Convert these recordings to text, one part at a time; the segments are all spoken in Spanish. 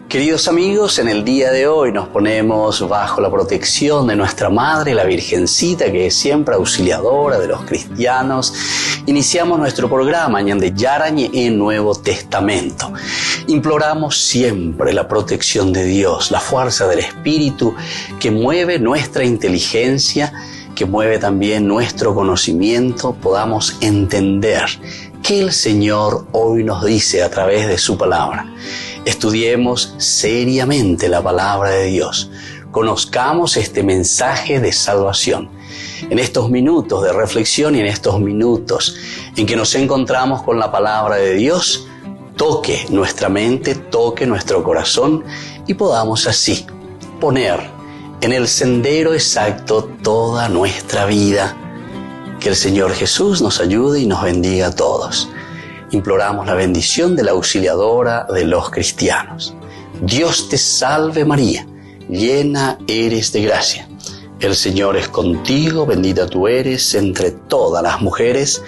Queridos amigos, en el día de hoy nos ponemos bajo la protección de nuestra Madre, la Virgencita, que es siempre auxiliadora de los cristianos. Iniciamos nuestro programa Ñande Yarañe en Nuevo Testamento. Imploramos siempre la protección de Dios, la fuerza del Espíritu que mueve nuestra inteligencia, que mueve también nuestro conocimiento, podamos entender qué el Señor hoy nos dice a través de su palabra. Estudiemos seriamente la palabra de Dios. Conozcamos este mensaje de salvación. En estos minutos de reflexión y en estos minutos en que nos encontramos con la palabra de Dios, toque nuestra mente, toque nuestro corazón y podamos así poner en el sendero exacto toda nuestra vida. Que el Señor Jesús nos ayude y nos bendiga a todos. Imploramos la bendición de la auxiliadora de los cristianos. Dios te salve María, llena eres de gracia. El Señor es contigo, bendita tú eres entre todas las mujeres,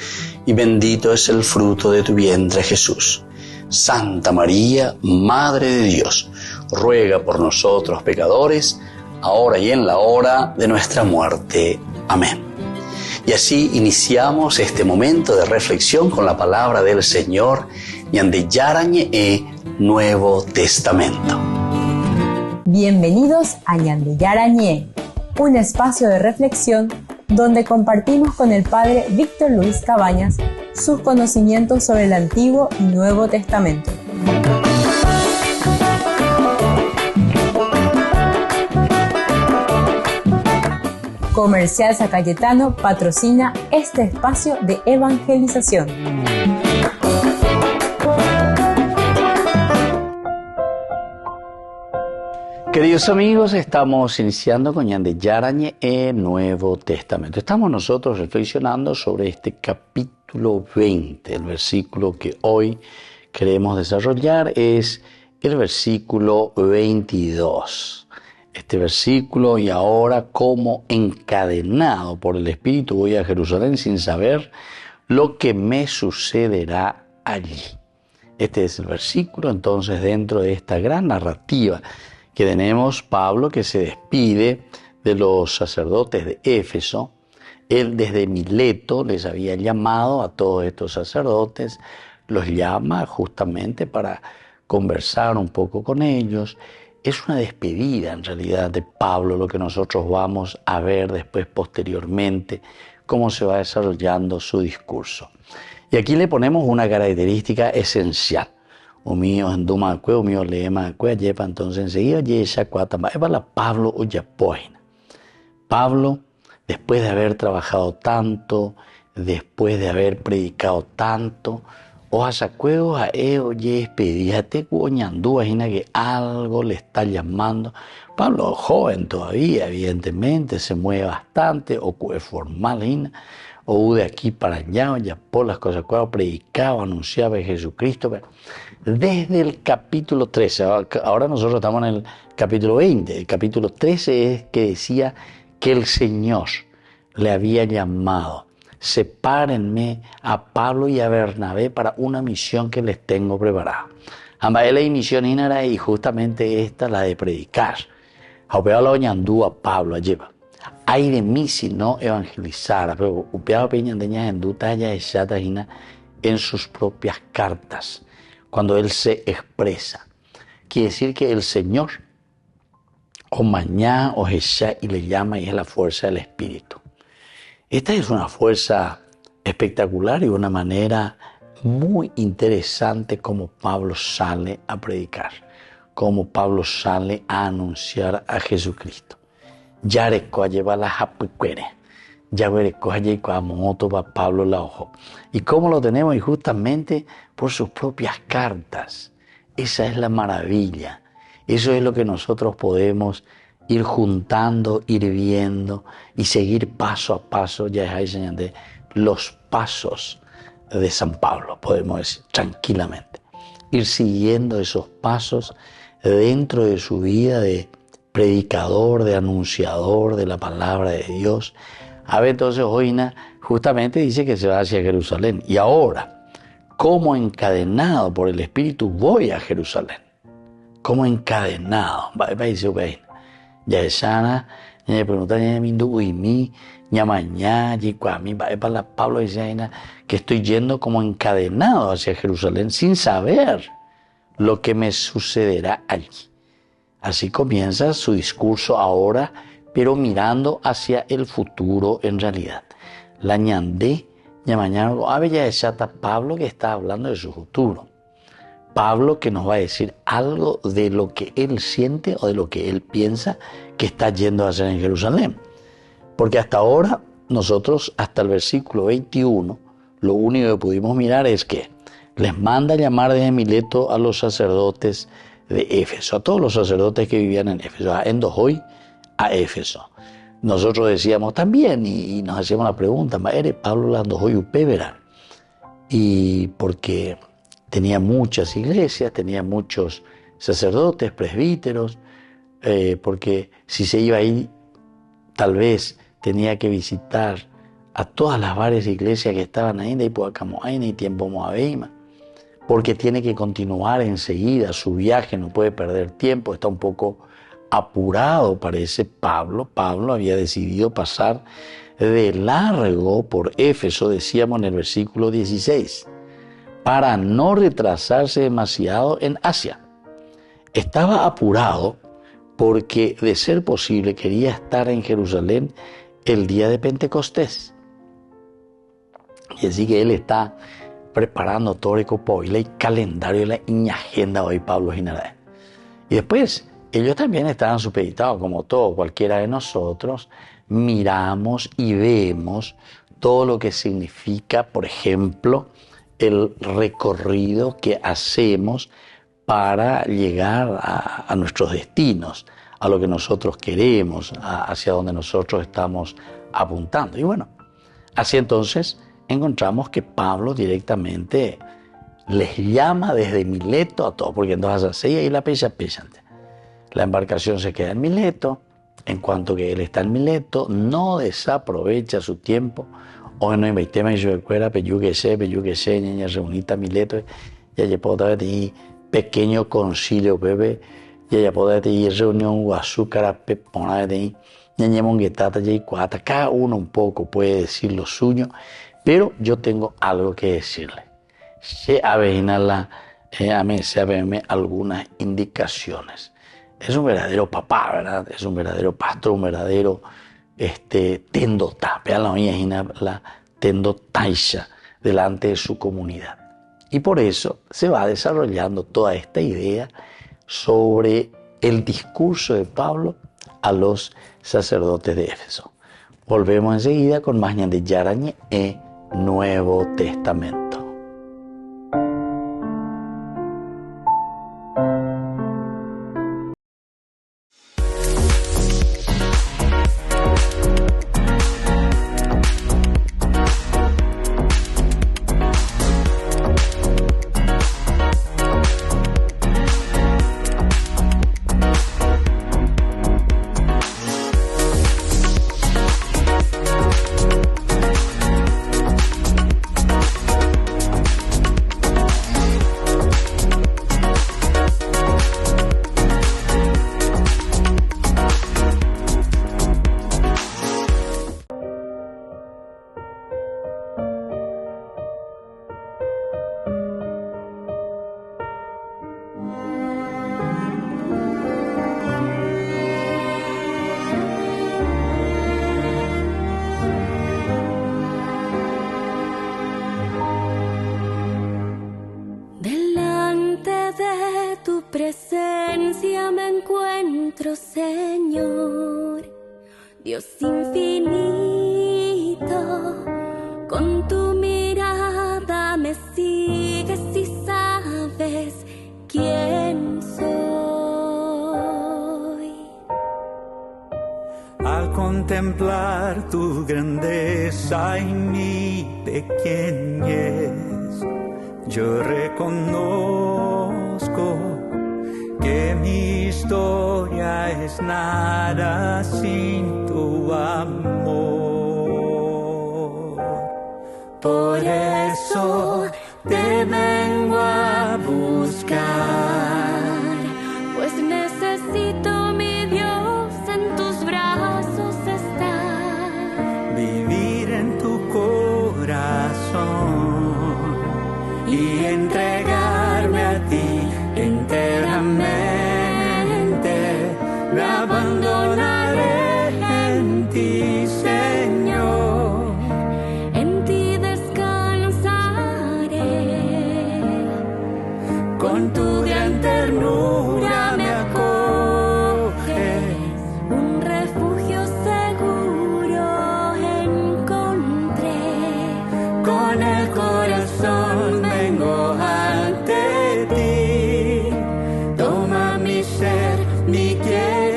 y bendito es el fruto de tu vientre Jesús. Santa María, Madre de Dios, ruega por nosotros pecadores, ahora y en la hora de nuestra muerte. Amén. Y así iniciamos este momento de reflexión con la palabra del Señor, Ñande Yarañe Nuevo Testamento. Bienvenidos a Ñande Yarañe, un espacio de reflexión donde compartimos con el Padre Víctor Luis Cabañas sus conocimientos sobre el Antiguo y Nuevo Testamento. Comercial San Cayetano patrocina este espacio de evangelización. Queridos amigos, estamos iniciando con Ñande Yarañe Nuevo Testamento. Estamos nosotros reflexionando sobre este capítulo 20. El versículo que hoy queremos desarrollar es el versículo 22. Este versículo: y ahora, como encadenado por el Espíritu voy a Jerusalén sin saber lo que me sucederá allí. Este es el versículo entonces dentro de esta gran narrativa que tenemos. Pablo que se despide de los sacerdotes de Éfeso. Él desde Mileto les había llamado a todos estos sacerdotes, los llama justamente para conversar un poco con ellos. Es una despedida en realidad de Pablo, lo que nosotros vamos a ver después posteriormente, cómo se va desarrollando su discurso. Y aquí le ponemos una característica esencial. Umío en Duma Cue, umío leema Cue, lleva entonces enseguida, yesha cuatamba, la Pablo uyapoina. Pablo, después de haber trabajado tanto, después de haber predicado tanto, oasacueo a oye pedíate cuoñandú, imagina que algo le está llamando. Pablo, joven todavía, evidentemente, se mueve bastante, o es formal, o de aquí para allá, ya por las cosas que predicaba, anunciaba a Jesucristo. Pero desde el capítulo 13, ahora nosotros estamos en el capítulo 20, el capítulo 13 es que decía que el Señor le había llamado: sepárenme a Pablo y a Bernabé para una misión que les tengo preparada. Ambas la misión inara y justamente esta, la de predicar. Upeaba la oñandú a Pablo, lleva. Ay de mí si no evangelizara, pero upeaba peñandeña en dutalla en sus propias cartas, cuando él se expresa. Quiere decir que el Señor o mañana o jesá y le llama, y es la fuerza del Espíritu. Esta es una fuerza espectacular y una manera muy interesante como Pablo sale a predicar, como Pablo sale a anunciar a Jesucristo. Yareco a llevar la japicuere, ya vereco a llevar a moto para Pablo la ojo. ¿Y cómo lo tenemos? Y justamente por sus propias cartas. Esa es la maravilla. Eso es lo que nosotros podemos ir juntando, ir viendo y seguir paso a paso, ya es de los pasos de San Pablo, podemos decir, tranquilamente. Ir siguiendo esos pasos dentro de su vida de predicador, de anunciador de la palabra de Dios. A ver, entonces hoy justamente dice que se va hacia Jerusalén. Y ahora, como encadenado por el Espíritu, voy a Jerusalén. como encadenado. Ya sana, me pregunta Pablo dice que estoy yendo como encadenado hacia Jerusalén sin saber lo que me sucederá allí. Así comienza su discurso ahora, pero mirando hacia el futuro en realidad. La ñandé, mañana, Pablo que está hablando de su futuro. Pablo que nos va a decir algo de lo que él siente o de lo que él piensa que está yendo a hacer en Jerusalén. Porque hasta ahora nosotros, hasta el versículo 21, lo único que pudimos mirar es que les manda llamar desde Mileto a los sacerdotes de Éfeso, a todos los sacerdotes que vivían en Éfeso, a Endohoy, a Éfeso. Nosotros decíamos también, y nos hacíamos la pregunta, ¿eres Pablo la Endohoy upébera? Y porque tenía muchas iglesias, tenía muchos sacerdotes, presbíteros, porque si se iba ahí, tal vez tenía que visitar a todas las varias iglesias que estaban ahí, de Ipoacamoaina y Tiempo Moabeima, porque tiene que continuar enseguida su viaje, no puede perder tiempo, está un poco apurado, parece Pablo. Pablo había decidido pasar de largo por Éfeso, decíamos en el versículo 16, para no retrasarse demasiado en Asia. Estaba apurado porque, de ser posible, quería estar en Jerusalén el día de Pentecostés. Y así que él está preparando todo el calendario, la agenda hoy, Pablo Ginaré. Y después, ellos también estaban supeditados, como todo, cualquiera de nosotros, miramos y vemos todo lo que significa, por ejemplo, el recorrido que hacemos para llegar a nuestros destinos, a lo que nosotros queremos, hacia donde nosotros estamos apuntando. Y bueno, así entonces encontramos que Pablo directamente les llama desde Mileto a todos, porque entonces así ahí la pesante. La embarcación se queda en Mileto, en cuanto que él está en Mileto, no desaprovecha su tiempo. Hoy no invitemos y yo fuera, niña reunita Mileto, ya llevo otra vez pequeño concilio, bebé, ya puede tener reunión o azúcar, pepona de niña monguetata y cuata. Cada uno un poco puede decir lo suyo, pero yo tengo algo que decirle. Se avecina algunas indicaciones. Es un verdadero papá, ¿verdad? Es un verdadero pastor, un verdadero tendotá. Vean la tendotaisha delante de su comunidad. Y por eso se va desarrollando toda esta idea sobre el discurso de Pablo a los sacerdotes de Éfeso. Volvemos enseguida con más de Yarañe e Nuevo Testamento. presencia me encuentro, Señor, Dios infinito, con tu mirada me sigues y sabes quién soy. Al contemplar tu grandeza y mi pequeñez, yo reconozco que mi historia es nada sin tu amor. Por eso te vengo a buscar, necesito, mi Dios, en tus brazos estar. Vivir en tu corazón y entregarme a ti enteramente. Me abandonaré en ti, Señor. En ti descansaré. Con tu gran ternura me acoges. Un refugio seguro encontré. Con el corazón vengo ante ti. Toma mi ser, mi querer.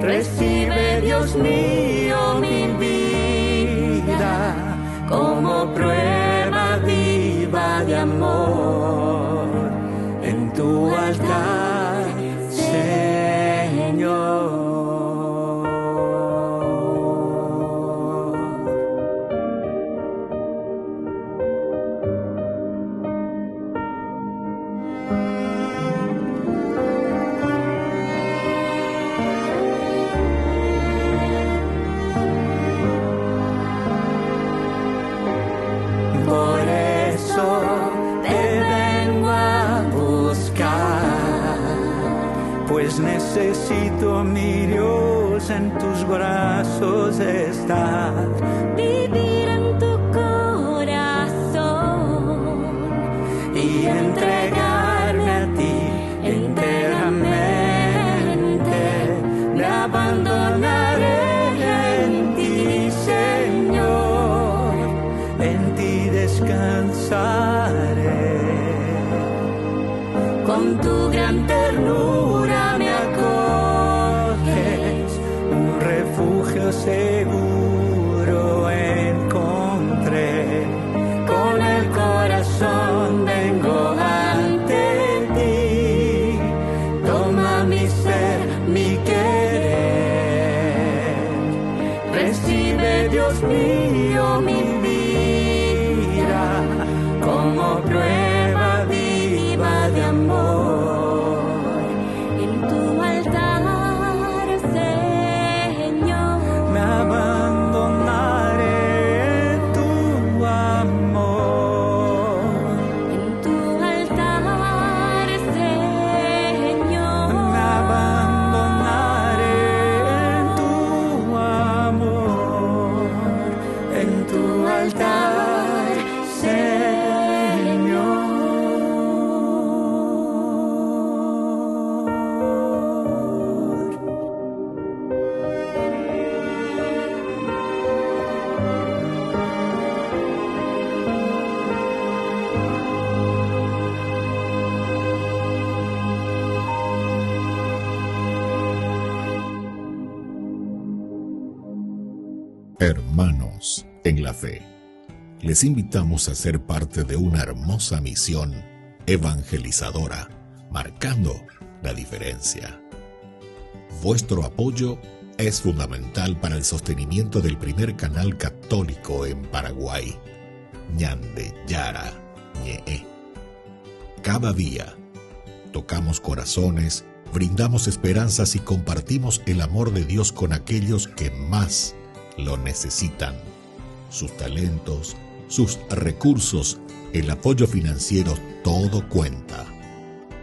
Recibe, Dios mío, mi vida como prueba viva de amor en tu altar, Señor. Por eso te vengo a buscar, pues necesito, mi Dios, en tus brazos estar. Vivir en tu corazón Y entregarme a ti enteramente. Me abandonaré en ti, Señor. En ti descansaré. Con tu gran ternura me acoges. Un refugio seguro encontré. Con el corazón vengo ante ti. Toma mi ser, mi querer. Recibe, Dios mío, mi vida como prueba viva de amor en tu altar, Señor. me abandonaré en tu amor En tu altar, Señor. me abandonaré en tu amor en tu altar, Señor. Hermanos en la fe, les invitamos a ser parte de una hermosa misión evangelizadora, marcando la diferencia. Vuestro apoyo es fundamental para el sostenimiento del primer canal católico en Paraguay, Ñande Yara Ñe. Cada día tocamos corazones, brindamos esperanzas y compartimos el amor de Dios con aquellos que más lo necesitan. Sus talentos, sus recursos, el apoyo financiero, todo cuenta.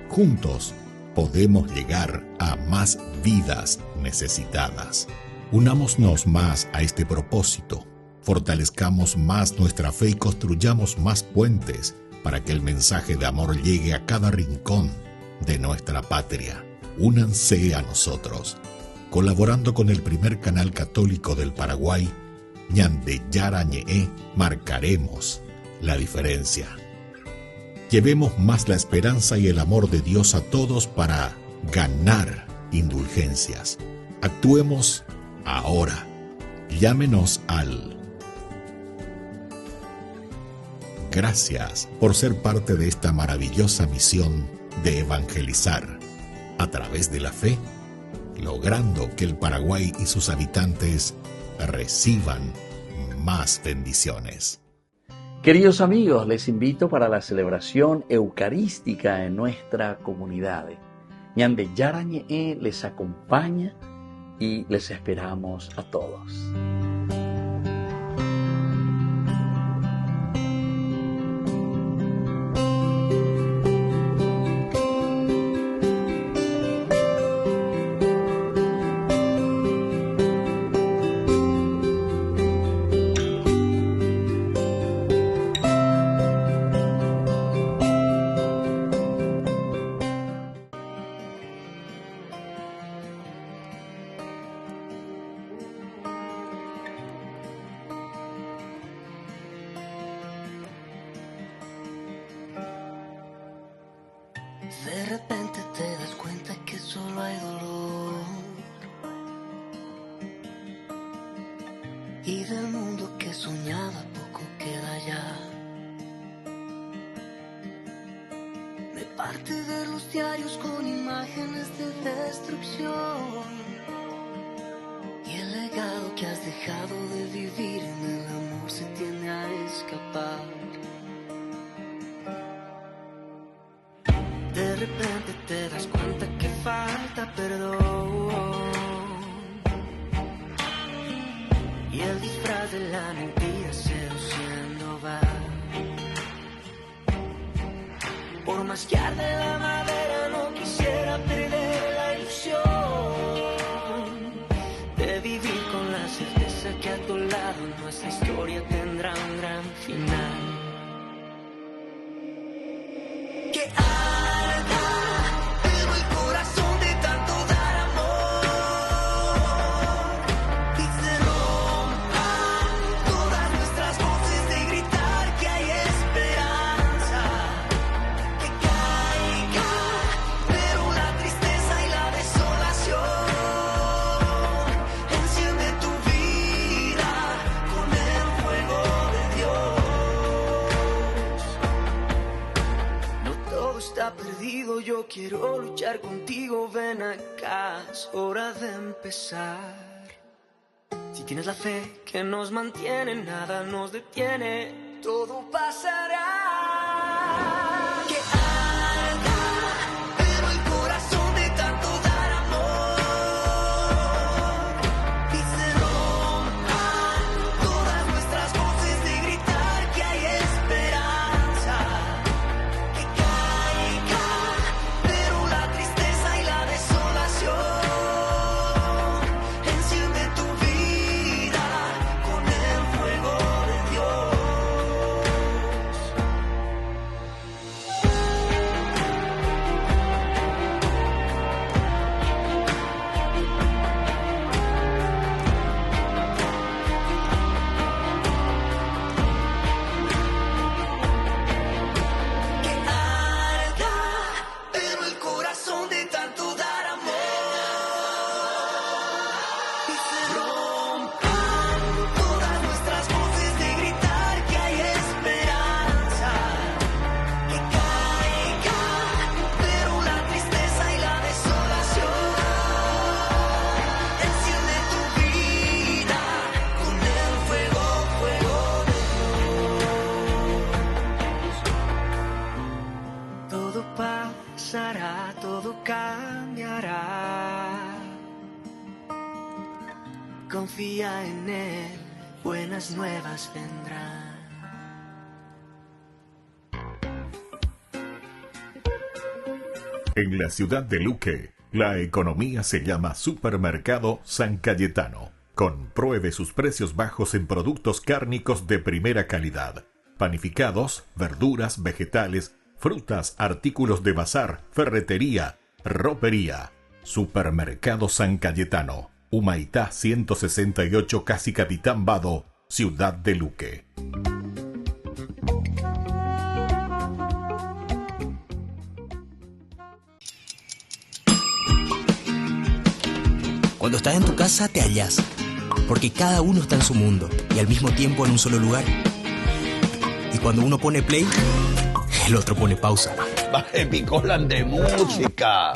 Juntos podemos llegar a más vidas necesitadas. Unámonos más a este propósito, fortalezcamos más nuestra fe y construyamos más puentes para que el mensaje de amor llegue a cada rincón de nuestra patria. Únanse a nosotros, colaborando con el primer canal católico del Paraguay, Ñande Yara Ñe, marcaremos la diferencia. Llevemos más la esperanza y el amor de Dios a todos para ganar indulgencias. Actuemos ahora. Llámenos al... Gracias por ser parte de esta maravillosa misión de evangelizar a través de la fe, logrando que el Paraguay y sus habitantes reciban más bendiciones. Queridos amigos, les invito para la celebración eucarística en nuestra comunidad. Ñande Yarañe les acompaña y les esperamos a todos. De repente te das cuenta que solo hay dolor y del mundo que soñaba poco queda ya. De parte de los diarios con imágenes de destrucción y el legado que has dejado de vivir en el amor se tiende a escapar. De repente te das cuenta que falta perdón y el disfraz de la mentira seduciendo va. Por más que arde la madera no quisiera perder la ilusión de vivir con la certeza que a tu lado nuestra historia tendrá un gran final. Que perdido, yo quiero luchar contigo, ven acá, es hora de empezar. Si tienes la fe que nos mantiene, nada nos detiene, todo pasará. Que arda, pero el corazón de tanto dar amor y se rompan todas nuestras voces de gritar que hay esperanza. Todo cambiará. Confía en él, buenas nuevas vendrán. En la ciudad de Luque, la economía se llama Supermercado San Cayetano. Compruebe sus precios bajos en productos cárnicos de primera calidad. Panificados, verduras, vegetales, frutas, artículos de bazar, ferretería, ropería. Supermercado San Cayetano, Humaitá 168, Casi Capitán Vado, Ciudad de Luque. Cuando estás en tu casa te hallas, porque cada uno está en su mundo y al mismo tiempo en un solo lugar. Y cuando uno pone play, el otro pone pausa. Baje picolan de música.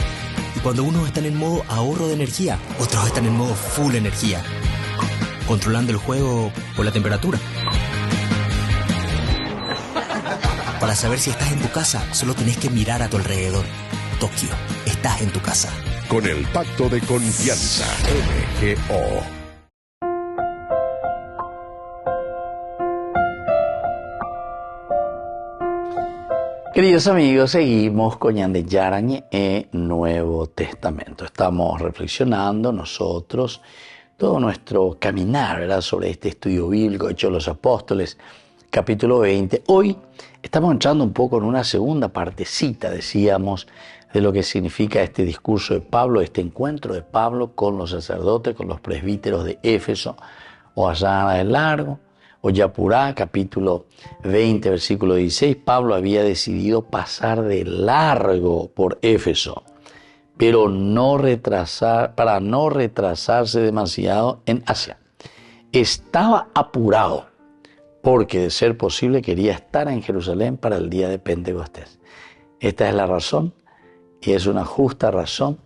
Y cuando unos están en modo ahorro de energía, otros están en modo full energía, controlando el juego por la temperatura. Para saber si estás en tu casa, solo tenés que mirar a tu alrededor. Tokio está estás en tu casa. Con el pacto de confianza MGO. Queridos amigos, seguimos con Yande Yarañe en Nuevo Testamento. Estamos reflexionando nosotros todo nuestro caminar, ¿verdad?, sobre este estudio bíblico Hechos de los Apóstoles, capítulo 20. Hoy estamos entrando un poco en una segunda partecita, decíamos, de lo que significa este discurso de Pablo, este encuentro de Pablo con los sacerdotes, con los presbíteros de Éfeso, o Allá del Largo, o Yapurá, capítulo 20, versículo 16. Pablo había decidido pasar de largo por Éfeso, pero para no retrasarse demasiado en Asia. Estaba apurado, porque de ser posible quería estar en Jerusalén para el día de Pentecostés. Esta es la razón, y es una justa razón.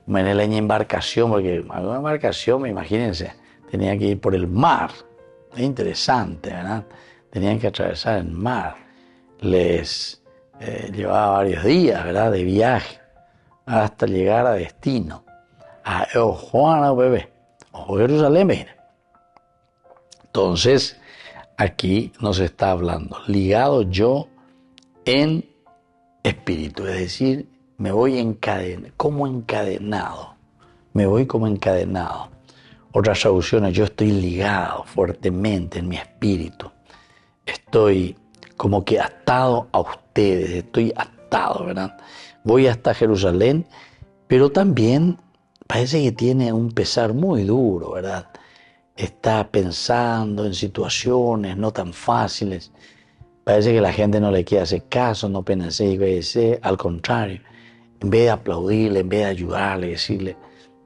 Me la embarcación, porque una embarcación, imagínense, tenía que ir por el mar. Es interesante, ¿verdad? Tenían que atravesar el mar. Les llevaba varios días, ¿verdad?, de viaje hasta llegar a destino. A Juana, bebé, o Jerusalén, mira. Entonces, aquí nos está hablando, ligado yo en espíritu, es decir, me voy como encadenado. Me voy como encadenado. Otras traducciones, yo estoy ligado fuertemente en mi espíritu. Estoy como que atado a ustedes, estoy atado, ¿verdad? Voy hasta Jerusalén, pero también parece que tiene un pesar muy duro, ¿verdad? Está pensando en situaciones no tan fáciles. Parece que la gente no le quiere hacer caso, no pensé, al contrario. En vez de aplaudirle, en vez de ayudarle, decirle,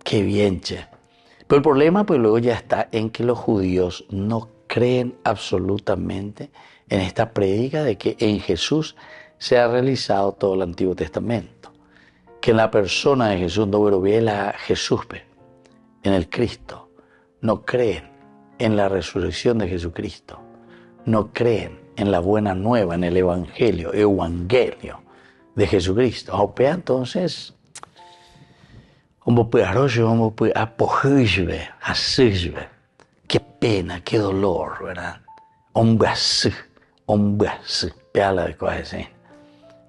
qué bien, che. Pero el problema pues luego ya está en que los judíos no creen absolutamente en esta prédica de que en Jesús se ha realizado todo el Antiguo Testamento. Que en la persona de Jesús no hubiera Jesús, en el Cristo. No creen en la resurrección de Jesucristo. No creen en la buena nueva, en el evangelio de Jesucristo. O sea, entonces, qué pena, qué dolor, ¿verdad?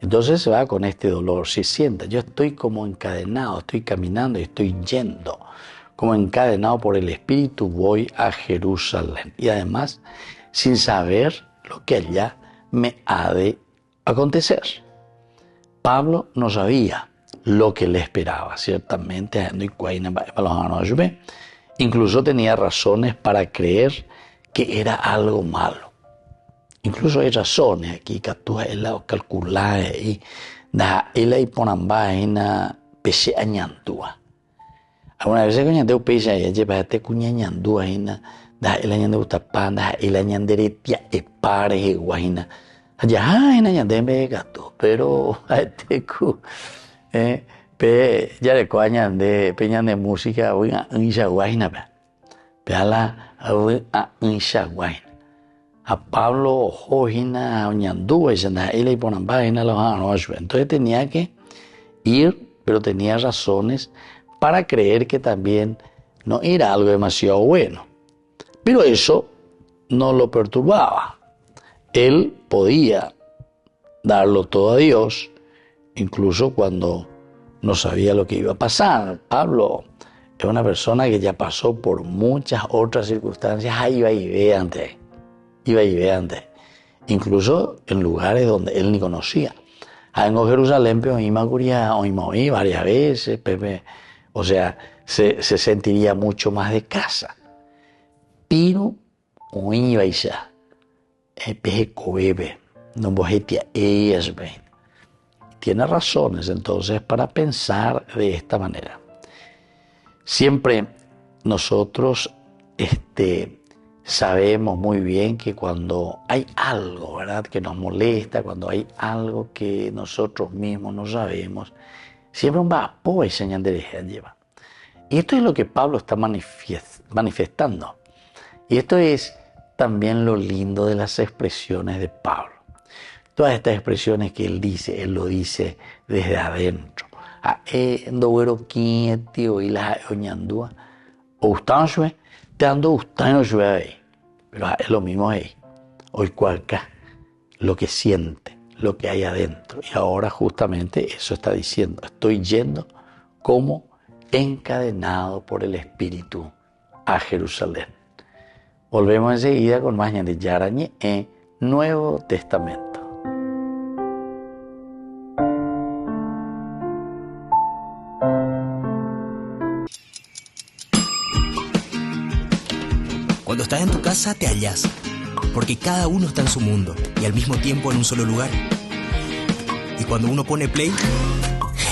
Entonces se va con este dolor, se sienta, yo estoy como encadenado, estoy caminando y estoy yendo, como encadenado por el Espíritu voy a Jerusalén. Y además, sin saber lo que allá me ha de acontecer. Pablo no sabía lo que le esperaba, ciertamente, incluso tenía razones para creer que era algo malo. Incluso hay razones aquí que tú calcular y da él ahí ponen vaina pese añantúa. Algunas veces cuando te pese ya lleva te cuña añandúa ina da él añandu tapan da él añanderetia e pare e guaina. Ya ina añandeme gato, pero este cu ya de coña de peña de música voy a insha guaina pe ala a insha guaina. A Pablo Jojina Oñandúa y él y ponen vaina los años. Entonces tenía que ir, pero tenía razones para creer que también no era algo demasiado bueno. Pero eso no lo perturbaba. Él podía darlo todo a Dios, incluso cuando no sabía lo que iba a pasar. Pablo es una persona que ya pasó por muchas otras circunstancias. Iba y ve antes. Incluso en lugares donde él ni conocía. En Jerusalén, pero oí varias veces, o sea, se sentiría mucho más de casa. Pero, iba ya, tiene razones entonces para pensar de esta manera. Siempre nosotros, sabemos muy bien que cuando hay algo, ¿verdad?, que nos molesta, cuando hay algo que nosotros mismos no sabemos, siempre un vapor y señal de lleva. Y esto es lo que Pablo está manifestando. Y esto es también lo lindo de las expresiones de Pablo. Todas estas expresiones que él dice, él lo dice desde adentro. Ndowero quiete o la oñandúa. O gustan shue, te ando gustando shue ahí. Pero es lo mismo ahí. Hoy cualca, lo que siente, lo que hay adentro. Y ahora justamente eso está diciendo. Estoy yendo como encadenado por el Espíritu a Jerusalén. Volvemos enseguida con más Ñande Yarañe en Nuevo Testamento. Cuando estás en tu casa te hallas, porque cada uno está en su mundo y al mismo tiempo en un solo lugar. Y cuando uno pone play,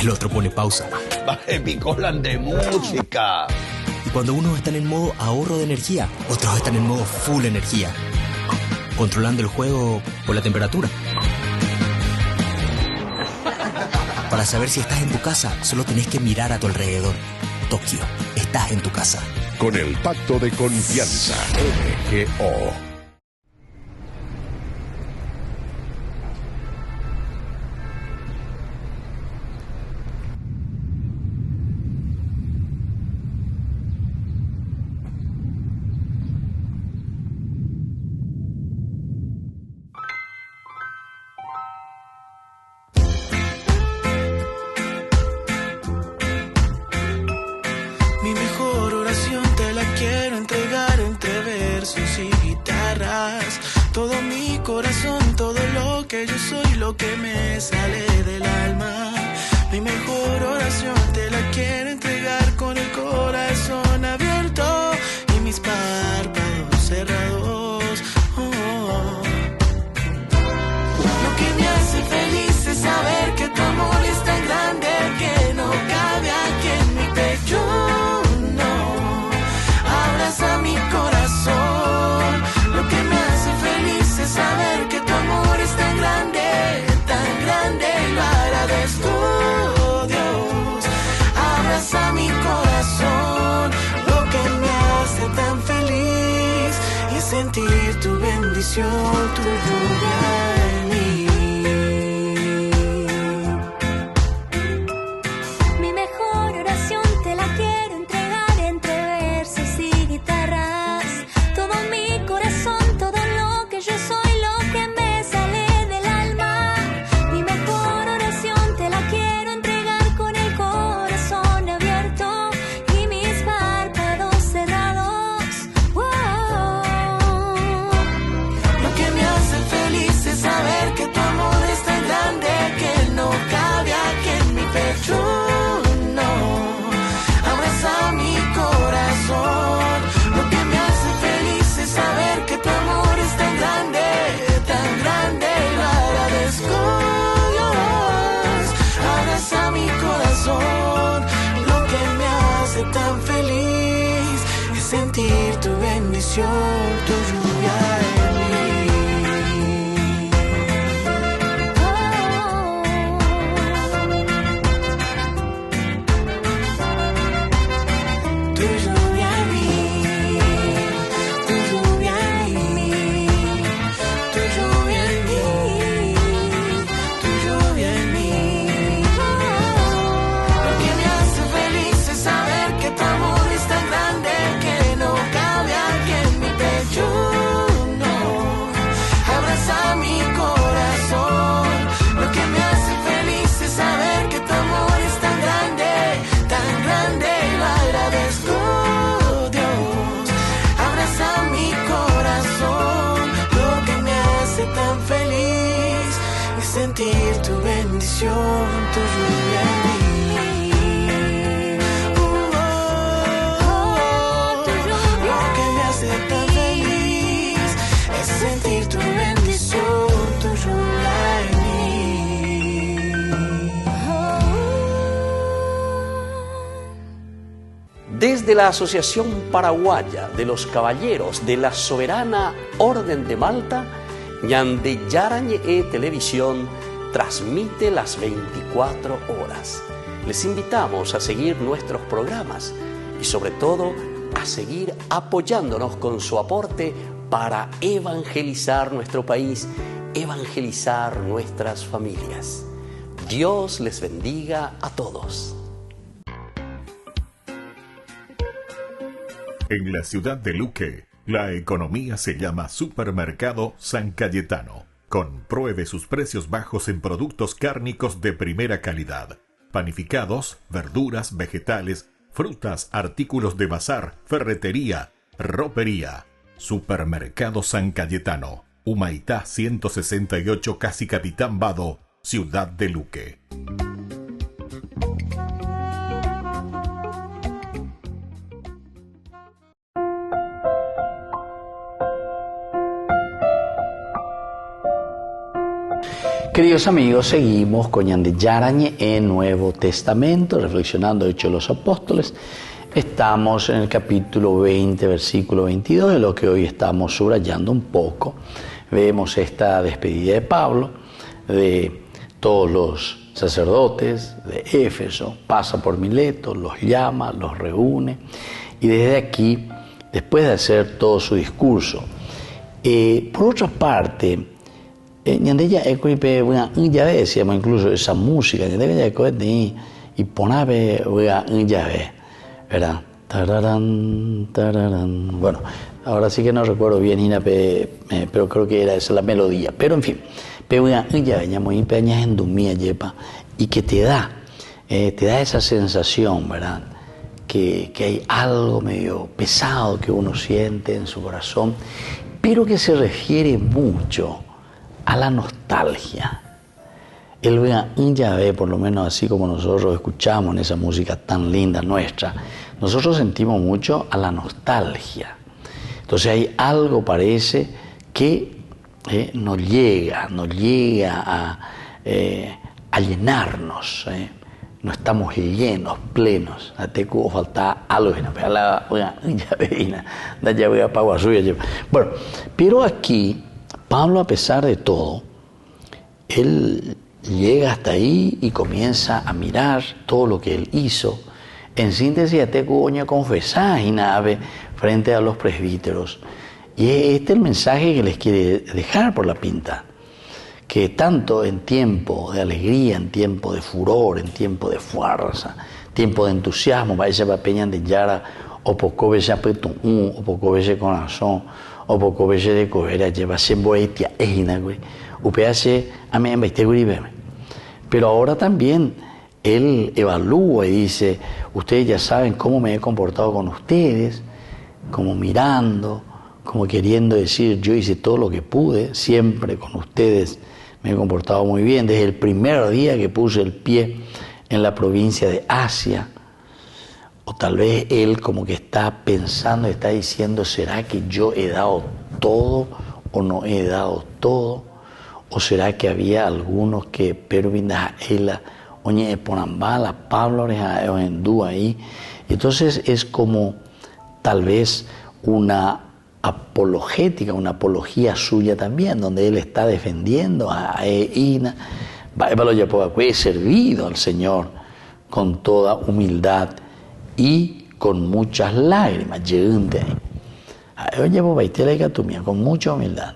el otro pone pausa. Baje picolan de música. Y cuando unos están en modo ahorro de energía, otros están en modo full energía, controlando el juego por la temperatura. Para saber si estás en tu casa, solo tenés que mirar a tu alrededor. Tokio, estás en tu casa. Con el Pacto de Confianza, MGO. Mi mejor oración te la quiero entregar entre versos y guitarras. Todo mi corazón, todo lo que yo soy, lo que me sale del alma. Mi mejor oración te la quiero entregar con el corazón abierto y mis párpados cerrados. Lo que me hace feliz es saber que tu amor es tan grande que no cabe aquí en mi pecho. A mi corazón, lo que me hace feliz es saber que tu amor es tan grande y lo agradezco, Dios. Abraza mi corazón, lo que me hace tan feliz es sentir tu bendición, tu lluvia en mí. Mi mejor oración te la quiero entregar entre versos y guitarras. Todo mi corazón, todo lo que yo soy, lo que me sale del alma. Mi mejor oración te la quiero entregar con el corazón abierto y mis párpados cerrados. Lo que me hace feliz es saber que tu amor es tan grande que no cabe aquí en mi pecho. Abraza mi corazón. Lo que me hace feliz es saber que tu amor es tan grande y lo agradezco, Dios. Abraza mi corazón. Lo que me hace tan feliz es sentir tu bendición, tu lluvia en mí. Tu lluvia en mí, tu lluvia en mí, tu lluvia en mí, tu lluvia en mí. Lo que me hace feliz es saber que tu amor es tan grande que no cabe aquí en mi pecho, no. Abraza mi corazón. Lo que me hace feliz es saber que tu amor es tan grande y lo agradezco, Dios. Abraza mi corazón. Lo que me hace tan feliz es sentir tu bendición, tu lluvia en mí. Lo que me hace tan feliz es sentir tu bendición, tu lluvia en mí. Desde la Asociación Paraguaya de los Caballeros de la Soberana Orden de Malta, Ñande Yarañe Televisión transmite las 24 horas. Les invitamos a seguir nuestros programas y sobre todo a seguir apoyándonos con su aporte para evangelizar nuestro país, evangelizar nuestras familias. Dios les bendiga a todos. En la ciudad de Luque, la economía se llama Supermercado San Cayetano. Compruebe sus precios bajos en productos cárnicos de primera calidad. Panificados, verduras, vegetales, frutas, artículos de bazar, ferretería, ropería. Supermercado San Cayetano. Humaitá 168, Casi Capitán Vado, ciudad de Luque. Queridos amigos, seguimos con Ñande Yarañe en Nuevo Testamento, reflexionando Hechos de los Apóstoles. Estamos en el capítulo 20, versículo 22, de lo que hoy estamos subrayando un poco. Vemos esta despedida de Pablo, de todos los sacerdotes de Éfeso, pasa por Mileto, los llama, los reúne, y desde aquí, después de hacer todo su discurso, por otra parte, Ñandeya ya decíamos incluso esa música, y ponave ¿verdad? Tararán, tararán. Bueno, ahora sí que no recuerdo bien, pero creo que era esa la melodía. Pero en fin, y que te da esa sensación, ¿verdad? Que hay algo medio pesado que uno siente en su corazón, pero que se refiere mucho a la nostalgia. El Yahvé, por lo menos así como nosotros escuchamos en esa música tan linda nuestra, nosotros sentimos mucho a la nostalgia. Entonces hay algo, parece, que nos llega a llenarnos. No estamos llenos, plenos. Ateco falta algo. Bueno, pero aquí Pablo, a pesar de todo, él llega hasta ahí y comienza a mirar todo lo que él hizo. En síntesis, ya te coño confesar y nave frente a los presbíteros. Y este es el mensaje que les quiere dejar por la pinta. Que tanto en tiempo de alegría, en tiempo de furor, en tiempo de fuerza, tiempo de entusiasmo, vaya para peña de yara, o poco veces apeto o poco veces corazón, o poco veces de coger, lleva siempre etia, güey. Pero ahora también él evalúa y dice, ustedes ya saben cómo me he comportado con ustedes, como mirando, como queriendo decir, yo hice todo lo que pude, siempre con ustedes me he comportado muy bien, desde el primer día que puse el pie en la provincia de Asia. O tal vez él como que está pensando, está diciendo, ¿será que yo he dado todo o no he dado todo? ¿O será que había algunos que pervinda él oye ponambala Pablo en dúa ahí? Entonces es como tal vez una apologética, una apología suya también, donde él está defendiendo a Ina, he servido al Señor con toda humildad y con muchas lágrimas, con mucha humildad.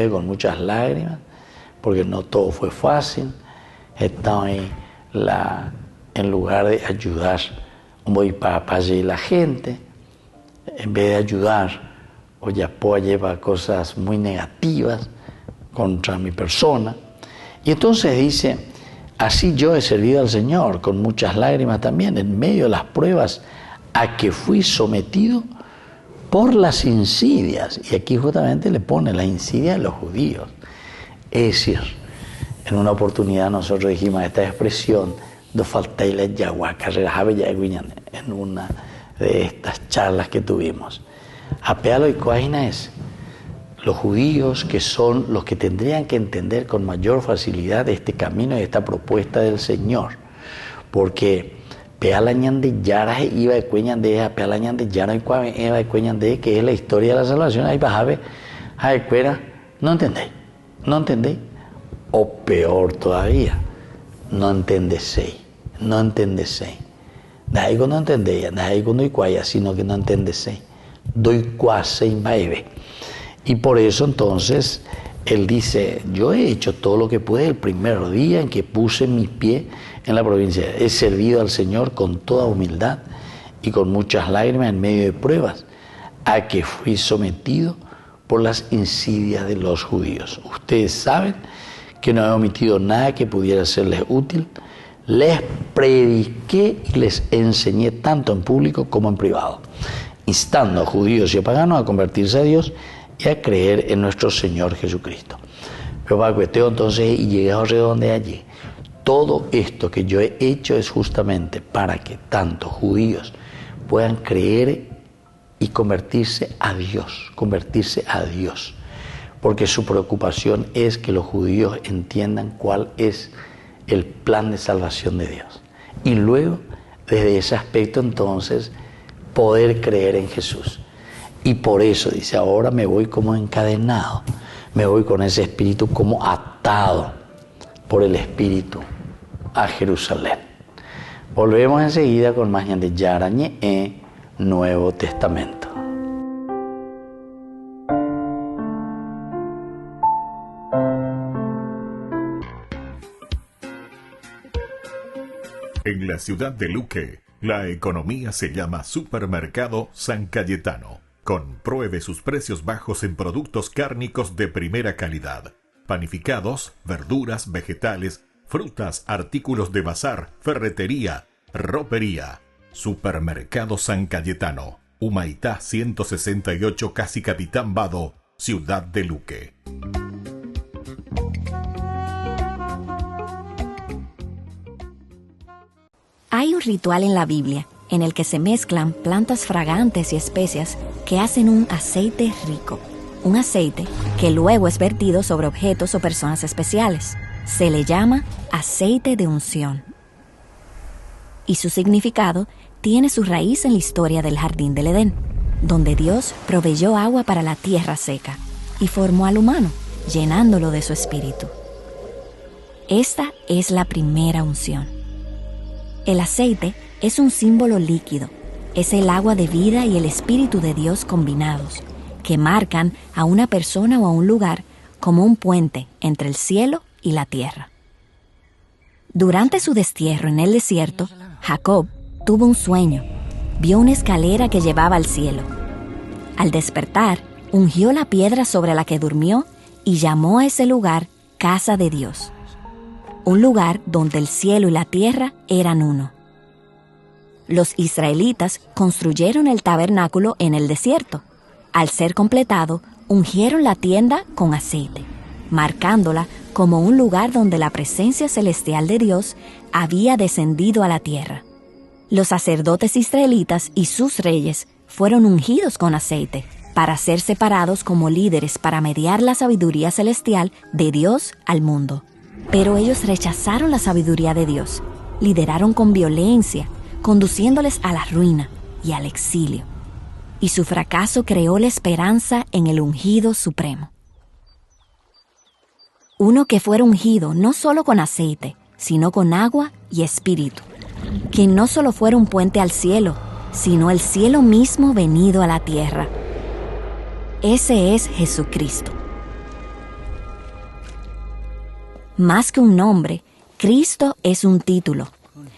Con muchas lágrimas, porque no todo fue fácil. Está en lugar de ayudar, voy para la gente, en vez de ayudar, o ya puedo llevar cosas muy negativas contra mi persona. Y entonces dice, así yo he servido al Señor con muchas lágrimas también, en medio de las pruebas a que fui sometido por las insidias. Y aquí justamente le pone la insidia de los judíos. Es decir, en una oportunidad nosotros dijimos esta expresión, en una de estas charlas que tuvimos. Apealo y coaina es los judíos, que son los que tendrían que entender con mayor facilidad este camino y esta propuesta del Señor, porque pealañan de yara iba de cueñan de pealañan de yara y iba de cueñan de, que es la historia de la salvación. Ahí bajabe a escuela, no entendéis, o peor todavía, no entendéis. Dahí no entendéis, dahí no icuaya, sino que no entendéis. Doy cuase y maeve. Y por eso entonces Él dice, yo he hecho todo lo que pude el primer día en que puse mis pies en la provincia. He servido al Señor con toda humildad y con muchas lágrimas en medio de pruebas, a que fui sometido por las insidias de los judíos. Ustedes saben que no he omitido nada que pudiera serles útil. Les prediqué y les enseñé tanto en público como en privado, instando a judíos y a paganos a convertirse a Dios y a creer en nuestro Señor Jesucristo. Pero para cuestión entonces, y llegado a donde allí, todo esto que yo he hecho es justamente para que tanto judíos puedan creer y convertirse a Dios, porque su preocupación es que los judíos entiendan cuál es el plan de salvación de Dios. Y luego, desde ese aspecto entonces, poder creer en Jesús. Y por eso dice, ahora me voy como encadenado, me voy con ese espíritu como atado por el Espíritu a Jerusalén. Volvemos enseguida con más de Yarañe en Nuevo Testamento. En la ciudad de Luque, la economía se llama Supermercado San Cayetano. Compruebe sus precios bajos en productos cárnicos de primera calidad. Panificados, verduras, vegetales, frutas, artículos de bazar, ferretería, ropería. Supermercado San Cayetano, Humaitá 168, Casi Capitán Vado, ciudad de Luque. Hay un ritual en la Biblia en el que se mezclan plantas fragantes y especias que hacen un aceite rico. Un aceite que luego es vertido sobre objetos o personas especiales. Se le llama aceite de unción. Y su significado tiene su raíz en la historia del Jardín del Edén, donde Dios proveyó agua para la tierra seca y formó al humano, llenándolo de su espíritu. Esta es la primera unción. El aceite es un símbolo líquido, es el agua de vida y el Espíritu de Dios combinados, que marcan a una persona o a un lugar como un puente entre el cielo y la tierra. Durante su destierro en el desierto, Jacob tuvo un sueño, vio una escalera que llevaba al cielo. Al despertar, ungió la piedra sobre la que durmió y llamó a ese lugar Casa de Dios, un lugar donde el cielo y la tierra eran uno. Los israelitas construyeron el tabernáculo en el desierto. Al ser completado, ungieron la tienda con aceite, marcándola como un lugar donde la presencia celestial de Dios había descendido a la tierra. Los sacerdotes israelitas y sus reyes fueron ungidos con aceite para ser separados como líderes para mediar la sabiduría celestial de Dios al mundo. Pero ellos rechazaron la sabiduría de Dios, lideraron con violencia, conduciéndoles a la ruina y al exilio. Y su fracaso creó la esperanza en el ungido supremo. Uno que fuera ungido no solo con aceite, sino con agua y espíritu. Que no solo fuera un puente al cielo, sino el cielo mismo venido a la tierra. Ese es Jesucristo. Más que un nombre, Cristo es un título.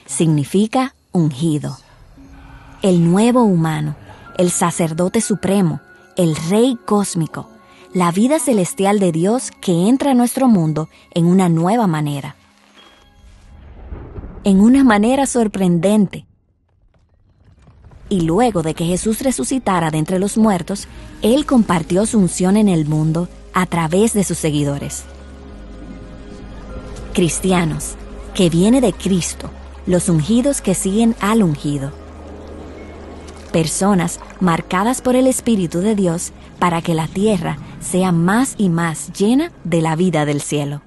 Significa ungido. El nuevo humano, el sacerdote supremo, el rey cósmico, la vida celestial de Dios que entra a nuestro mundo en una nueva manera. En una manera sorprendente. Y luego de que Jesús resucitara de entre los muertos, Él compartió su unción en el mundo a través de sus seguidores. Cristianos, que viene de Cristo, los ungidos que siguen al ungido. Personas marcadas por el Espíritu de Dios para que la tierra sea más y más llena de la vida del cielo.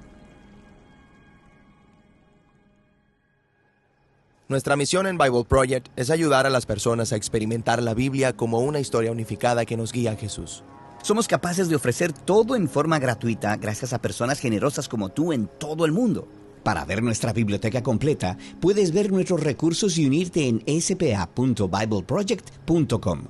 Nuestra misión en Bible Project es ayudar a las personas a experimentar la Biblia como una historia unificada que nos guía a Jesús. Somos capaces de ofrecer todo en forma gratuita gracias a personas generosas como tú en todo el mundo. Para ver nuestra biblioteca completa, puedes ver nuestros recursos y unirte en spa.bibleproject.com.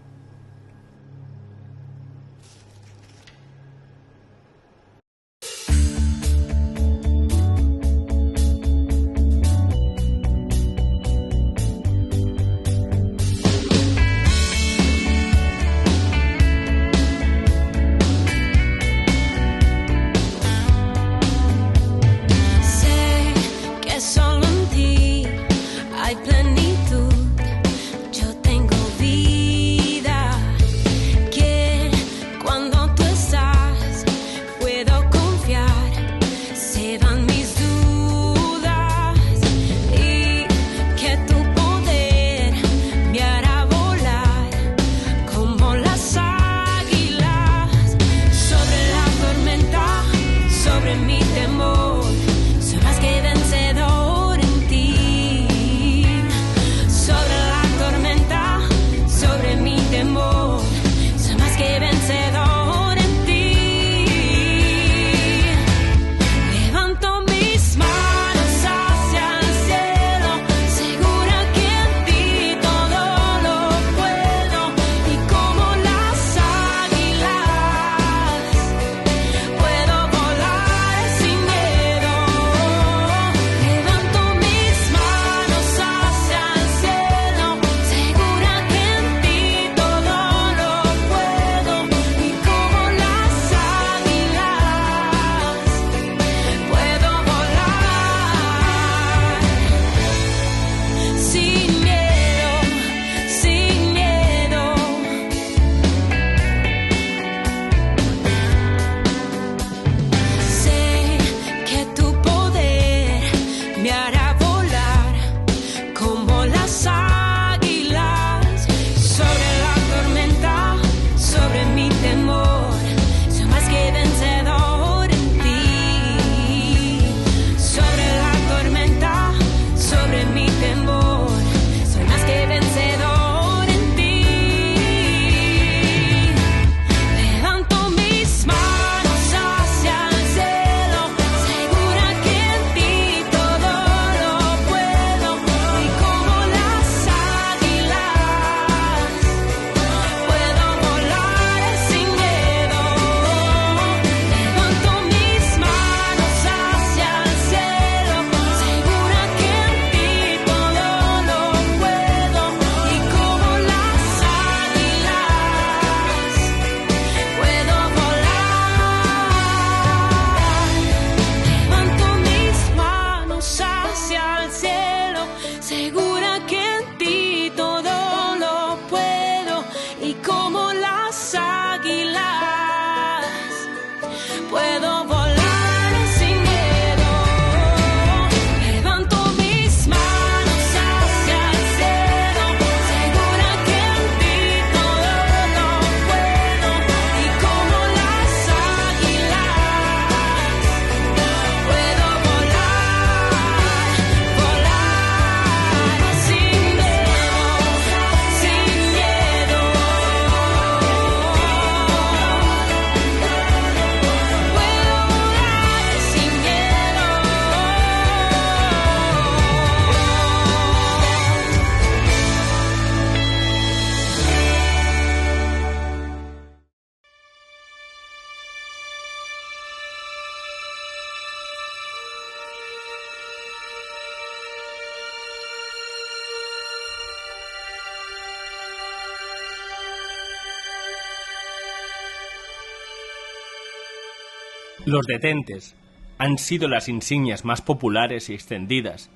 Los detentes han sido las insignias más populares y extendidas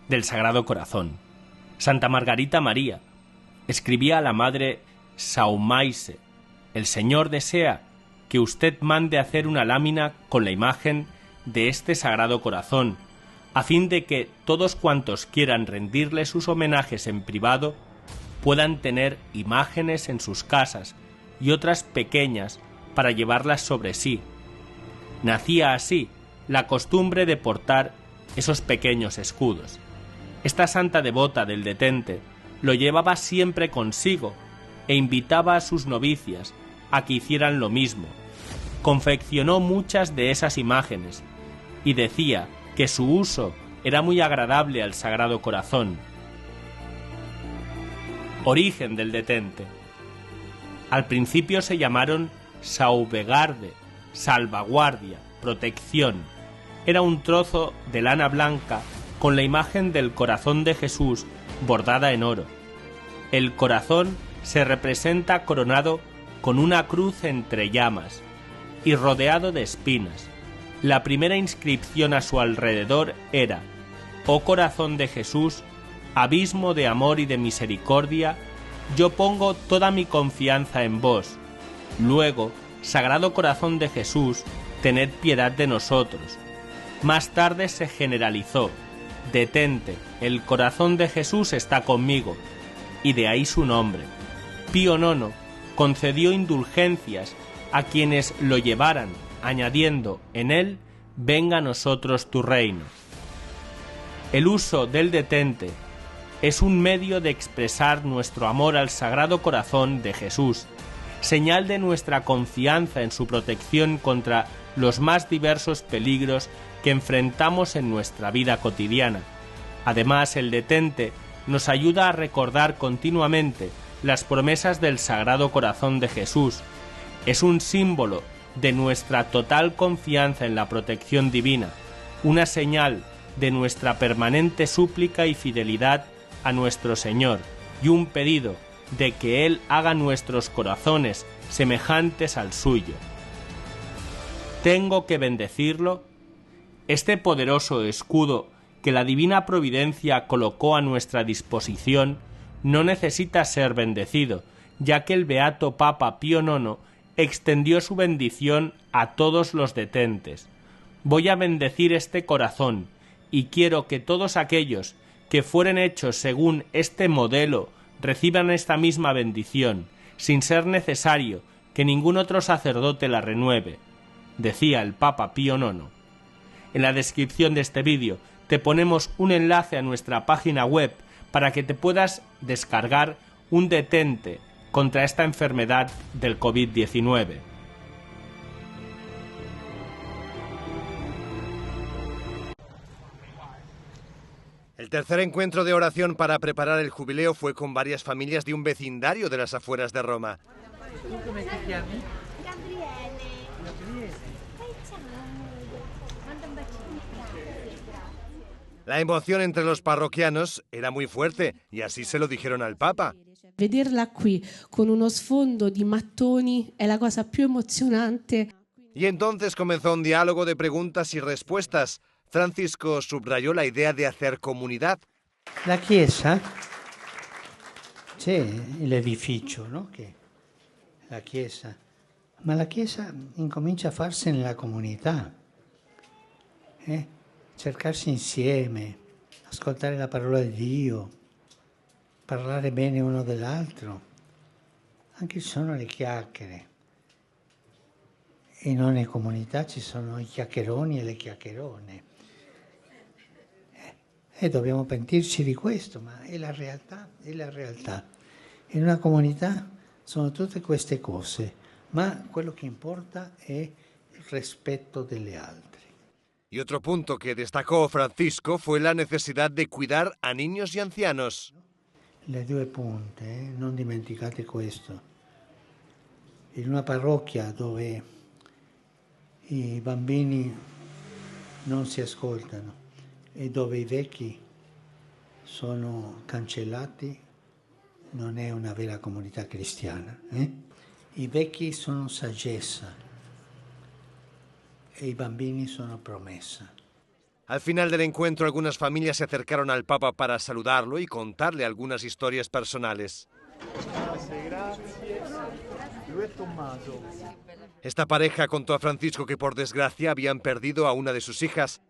del Sagrado Corazón. Santa Margarita María escribía a la madre Saumaise: el Señor desea que usted mande hacer una lámina con la imagen de este Sagrado Corazón, a fin de que todos cuantos quieran rendirle sus homenajes en privado puedan tener imágenes en sus casas y otras pequeñas para llevarlas sobre sí. Nacía así la costumbre de portar esos pequeños escudos. Esta santa devota del detente lo llevaba siempre consigo e invitaba a sus novicias a que hicieran lo mismo. Confeccionó muchas de esas imágenes y decía que su uso era muy agradable al Sagrado Corazón. Origen del detente. Al principio se llamaron sauvegarde, salvaguardia, protección. Era un trozo de lana blanca con la imagen del corazón de Jesús bordada en oro. El corazón se representa coronado con una cruz entre llamas y rodeado de espinas. La primera inscripción a su alrededor era: «Oh corazón de Jesús, abismo de amor y de misericordia, yo pongo toda mi confianza en vos». Luego, Sagrado Corazón de Jesús, tened piedad de nosotros. Más tarde se generalizó: «Detente, el corazón de Jesús está conmigo», y de ahí su nombre. Pío IX concedió indulgencias a quienes lo llevaran, añadiendo en él: «Venga a nosotros tu reino». El uso del detente es un medio de expresar nuestro amor al Sagrado Corazón de Jesús, señal de nuestra confianza en su protección contra los más diversos peligros que enfrentamos en nuestra vida cotidiana. Además, el detente nos ayuda a recordar continuamente las promesas del Sagrado Corazón de Jesús. Es un símbolo de nuestra total confianza en la protección divina, una señal de nuestra permanente súplica y fidelidad a nuestro Señor, y un pedido de que Él haga nuestros corazones semejantes al suyo. ¿Tengo que bendecirlo? Este poderoso escudo que la divina providencia colocó a nuestra disposición no necesita ser bendecido, ya que el beato Papa Pío IX extendió su bendición a todos los detentes. Voy a bendecir este corazón, y quiero que todos aquellos que fueren hechos según este modelo reciban esta misma bendición, sin ser necesario que ningún otro sacerdote la renueve, decía el Papa Pío IX. En la descripción de este vídeo te ponemos un enlace a nuestra página web para que te puedas descargar un detente contra esta enfermedad del COVID-19. El tercer encuentro de oración para preparar el jubileo fue con varias familias de un vecindario de las afueras de Roma. Come ti chiami? Gabriele. Ciao. Manda un bacino. La emoción entre los parroquianos era muy fuerte y así se lo dijeron al Papa. Vederla qui con uno sfondo di mattoni è la cosa più emozionante. Y entonces comenzó un diálogo de preguntas y respuestas. Francisco subrayó la idea de hacer comunidad. La chiesa, c'è l'edificio, no? Che la chiesa, ma la chiesa incomincia a farsi nella comunità, cercarsi insieme, ascoltare la parola di Dio, parlare bene uno dell'altro. Anche ci sono le chiacchiere. E in ogni comunità ci sono i chiacchieroni e le chiacchierone. E dobbiamo pentirci di questo, ma è la realtà, è la realtà. In una comunità sono tutte queste cose, ma quello che importa è il rispetto delle altre. Y otro punto que destacó Francisco fue la necesidad de cuidar a niños y ancianos. Le due punte, non dimenticate questo. In una parrocchia dove i bambini non si ascoltano e dove i vecchi sono cancellati, non è una vera comunità cristiana. I vecchi sono saggezza e i bambini sono promessa. Al final del encuentro, algunas familias se acercaron al Papa para saludarlo y contarle algunas historias personales. Esta pareja contó a Francisco que por desgracia habían perdido a una de sus hijas.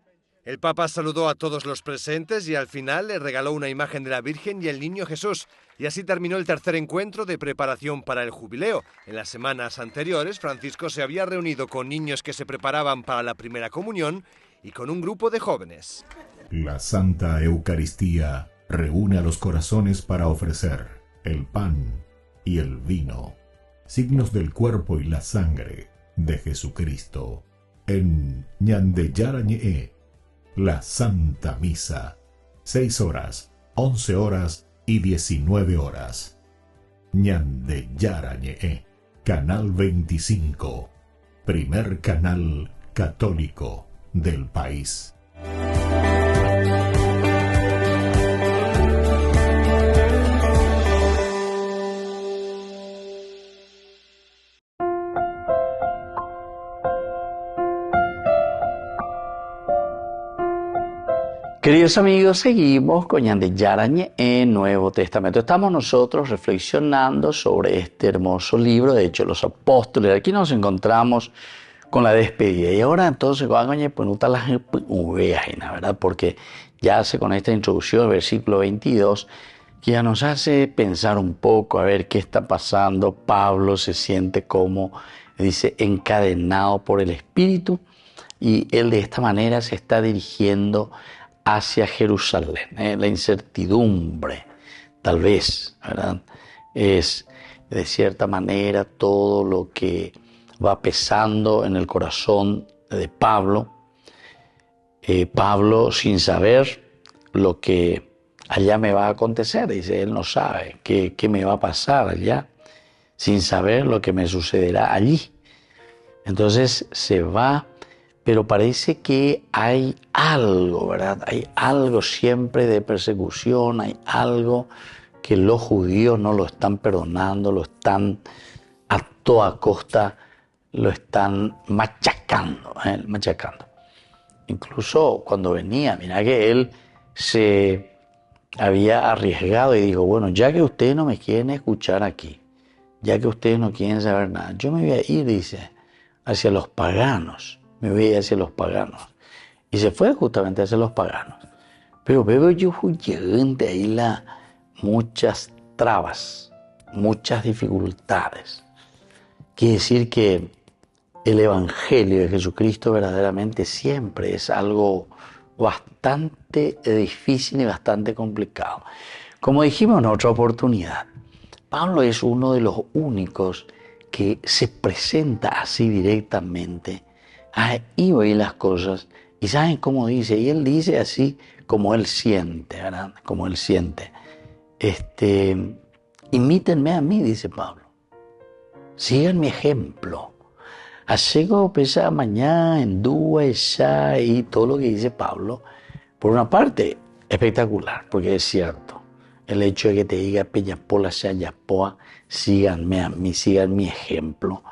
El Papa saludó a todos los presentes y al final le regaló una imagen de la Virgen y el Niño Jesús. Y así terminó el tercer encuentro de preparación para el jubileo. En las semanas anteriores, Francisco se había reunido con niños que se preparaban para la primera comunión y con un grupo de jóvenes. La Santa Eucaristía reúne a los corazones para ofrecer el pan y el vino, signos del cuerpo y la sangre de Jesucristo. En Ñande Yarañe, la Santa Misa, 6 horas, 11 horas y 19 horas. Ñande Yarañe, Canal 25, primer canal católico del país. Queridos amigos, seguimos con Ñande Yarañe en Nuevo Testamento. Estamos nosotros reflexionando sobre este hermoso libro, de hecho, los apóstoles. Aquí nos encontramos con la despedida. Y ahora entonces, ¿verdad? Porque ya hace con esta introducción, el versículo 22, que ya nos hace pensar un poco a ver qué está pasando. Pablo se siente como, dice, encadenado por el Espíritu, y él de esta manera se está dirigiendo hacia Jerusalén. La incertidumbre, tal vez, ¿verdad? Es de cierta manera todo lo que va pesando en el corazón de Pablo. Pablo, sin saber lo que allá me va a acontecer, dice, él no sabe qué me va a pasar allá, sin saber lo que me sucederá allí. Entonces se va, pero parece que hay algo, ¿verdad? Hay algo siempre de persecución, hay algo que los judíos no lo están perdonando, lo están a toda costa, lo están machacando. Incluso cuando venía, mira que él se había arriesgado y dijo, bueno, ya que ustedes no me quieren escuchar aquí, ya que ustedes no quieren saber nada, yo me voy a ir, dice, hacia los paganos. Me voy hacia los paganos. Y se fue justamente hacia los paganos. Pero veo yo huyente ahí muchas trabas, muchas dificultades. Quiere decir que el Evangelio de Jesucristo verdaderamente siempre es algo bastante difícil y bastante complicado. Como dijimos en otra oportunidad, Pablo es uno de los únicos que se presenta así directamente. Ahí oí las cosas y saben cómo dice, y él dice así como él siente, ¿verdad? Como él siente. Imítenme a mí, dice Pablo. Sigan mi ejemplo. Así como pesa mañana en dúa y todo lo que dice Pablo, por una parte, espectacular, porque es cierto. El hecho de que te diga peñapola sea yapoa, síganme a mí, sigan mi ejemplo,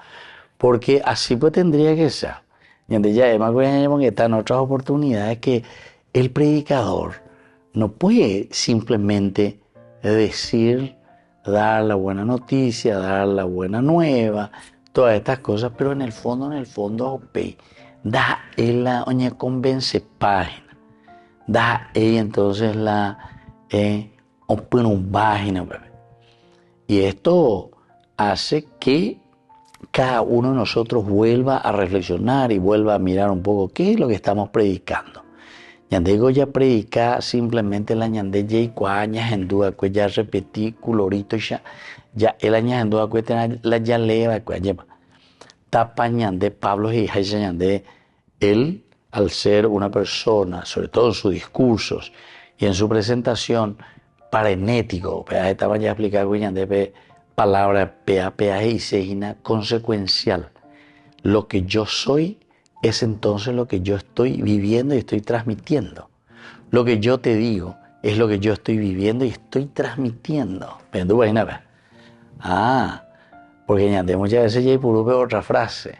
porque así pues tendría que ser. Y entonces ya hemos estado en otras oportunidades que el predicador no puede simplemente decir, dar la buena noticia, dar la buena nueva, todas estas cosas, pero en el fondo, da la oña convence página, da entonces la página, y esto hace que cada uno de nosotros vuelva a reflexionar y vuelva a mirar un poco qué es lo que estamos predicando. Ñandego ya predica simplemente la ñande ya y cuañas en duda que ya repetí colorito ya el año en duda que la ya leva que lleva tapa ñande Pablo y Jaisa ñande él al ser una persona, sobre todo en sus discursos y en su presentación parenético, estaba ya explicado que ñande palabra PA y segina consecuencial. Lo que yo soy es entonces lo que yo estoy viviendo y estoy transmitiendo. Lo que yo te digo es lo que yo estoy viviendo y estoy transmitiendo. Porque añade muchas veces ya hay por otra frase.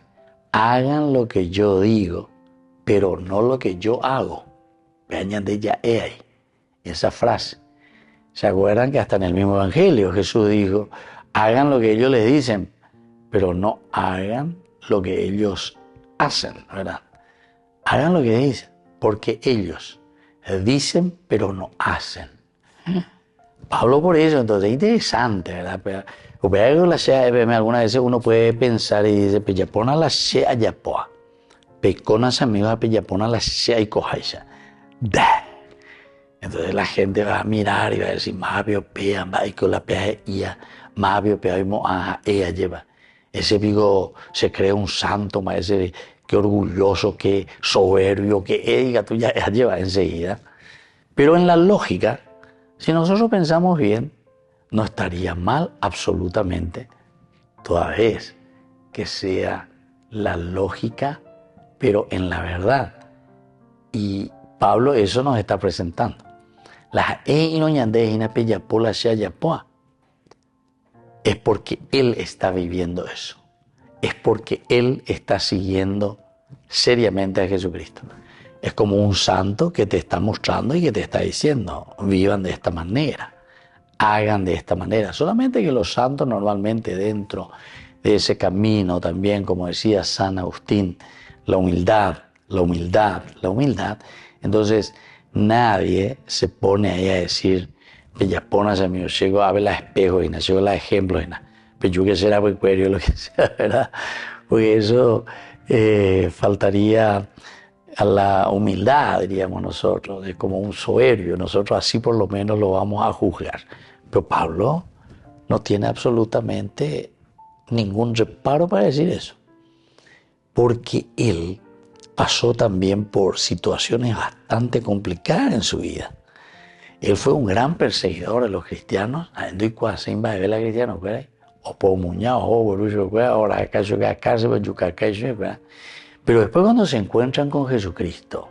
hagan lo que yo digo, pero no lo que yo hago. Vean de ya ahí, esa frase. ¿Se acuerdan que hasta en el mismo Evangelio Jesús dijo, hagan lo que ellos les dicen, pero no hagan lo que ellos hacen, ¿verdad? Hagan lo que dicen, porque ellos dicen, pero no hacen. Pablo por eso, entonces es interesante, ¿verdad? Pero algunas veces uno puede pensar y dice, peyapona la sea yapoa, peconas amigos a peyapona la sea y cojaisa. Entonces la gente va a mirar y va a decir, más biopea, más con la pea ia, más biopea y ella lleva. Ese pico se cree un santo, más ese qué orgulloso, qué soberbio, qué diga tú ya lleva enseguida. Pero en la lógica, si nosotros pensamos bien, no estaría mal absolutamente, toda vez que sea la lógica, pero en la verdad. Y Pablo eso nos está presentando. Es porque él está viviendo eso. Es porque él está siguiendo seriamente a Jesucristo. Es como un santo que te está mostrando y que te está diciendo, vivan de esta manera, hagan de esta manera. Solamente que los santos normalmente dentro de ese camino también, como decía San Agustín, la humildad. Entonces nadie se pone ahí a decir, ya ponas a mí, yo llego a ver los espejos y no llego a los ejemplos y nada. Pero yo que será muy cuerio lo que sea, ¿verdad? Porque eso faltaría a la humildad, diríamos nosotros, de como un soberbio. Nosotros así por lo menos lo vamos a juzgar. Pero Pablo no tiene absolutamente ningún reparo para decir eso. Porque él pasó también por situaciones bastante complicadas en su vida. Él fue un gran perseguidor de los cristianos. Pero después cuando se encuentran con Jesucristo,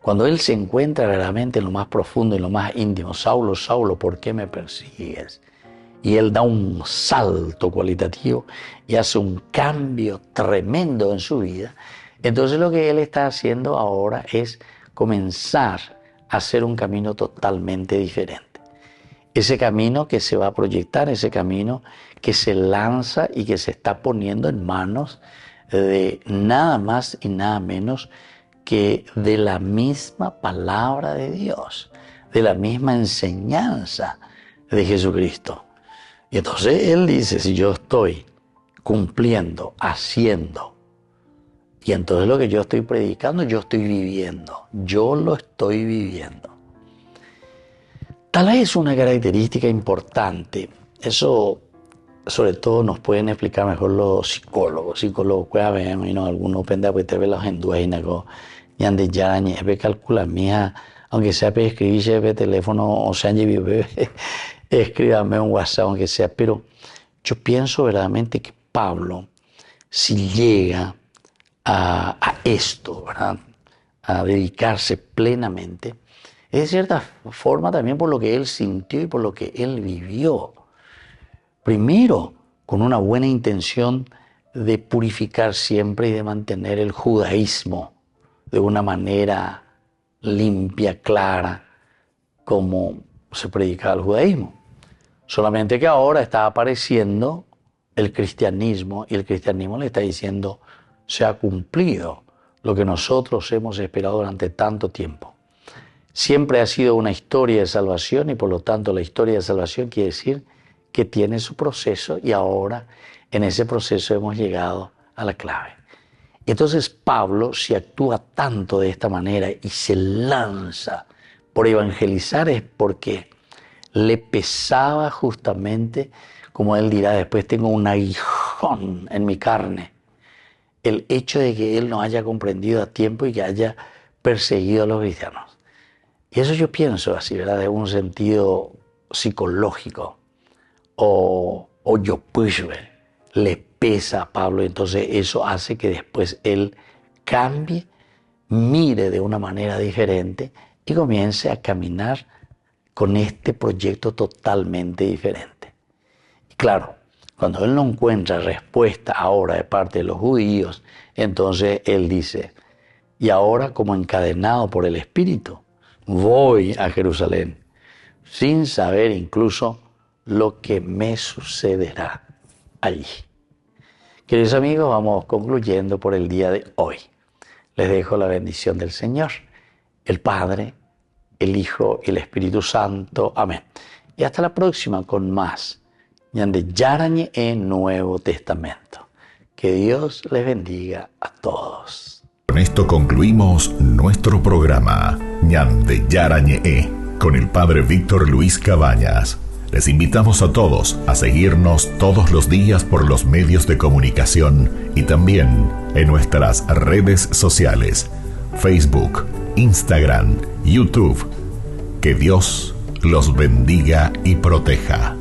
cuando él se encuentra realmente en lo más profundo, en lo más íntimo, Saulo, Saulo, ¿por qué me persigues? Y él da un salto cualitativo y hace un cambio tremendo en su vida. Entonces lo que él está haciendo ahora es comenzar a hacer un camino totalmente diferente. Ese camino que se va a proyectar, ese camino que se lanza y que se está poniendo en manos de nada más y nada menos que de la misma palabra de Dios, de la misma enseñanza de Jesucristo. Y entonces él dice, si yo estoy cumpliendo, haciendo, y entonces lo que yo estoy predicando, yo estoy viviendo, yo lo estoy viviendo. Tal vez una característica importante, eso sobre todo nos pueden explicar mejor los psicólogos que ven, y no algunos pende pues te ve los endueños, y ande ya ni calcula mía, aunque sea para escribir por teléfono o sea escríbame un WhatsApp aunque sea, pero yo pienso verdaderamente que Pablo, si llega a esto, ¿verdad?, a dedicarse plenamente, es de cierta forma también por lo que él sintió y por lo que él vivió. Primero, con una buena intención de purificar siempre y de mantener el judaísmo de una manera limpia, clara, como se predicaba el judaísmo. Solamente que ahora está apareciendo el cristianismo y el cristianismo le está diciendo, se ha cumplido lo que nosotros hemos esperado durante tanto tiempo. Siempre ha sido una historia de salvación y por lo tanto la historia de salvación quiere decir que tiene su proceso y ahora en ese proceso hemos llegado a la clave. Entonces Pablo, si actúa tanto de esta manera y se lanza por evangelizar, es porque le pesaba justamente, como él dirá después, tengo un aguijón en mi carne, el hecho de que él no haya comprendido a tiempo y que haya perseguido a los cristianos. Y eso yo pienso así, ¿verdad?, de un sentido psicológico. O yo pues le pesa a Pablo, entonces eso hace que después él cambie, mire de una manera diferente y comience a caminar con este proyecto totalmente diferente. Y claro, Cuando él no encuentra respuesta ahora de parte de los judíos, entonces él dice, y ahora como encadenado por el Espíritu, voy a Jerusalén, sin saber incluso lo que me sucederá allí. Queridos amigos, vamos concluyendo por el día de hoy. Les dejo la bendición del Señor, el Padre, el Hijo y el Espíritu Santo. Amén. Y hasta la próxima con más Ñande Yarañe en Nuevo Testamento. Que Dios les bendiga a todos. Con esto concluimos nuestro programa Ñande Yarañe con el Padre Víctor Luis Cabañas. Les invitamos a todos a seguirnos todos los días por los medios de comunicación y también en nuestras redes sociales, Facebook, Instagram, YouTube. Que Dios los bendiga y proteja.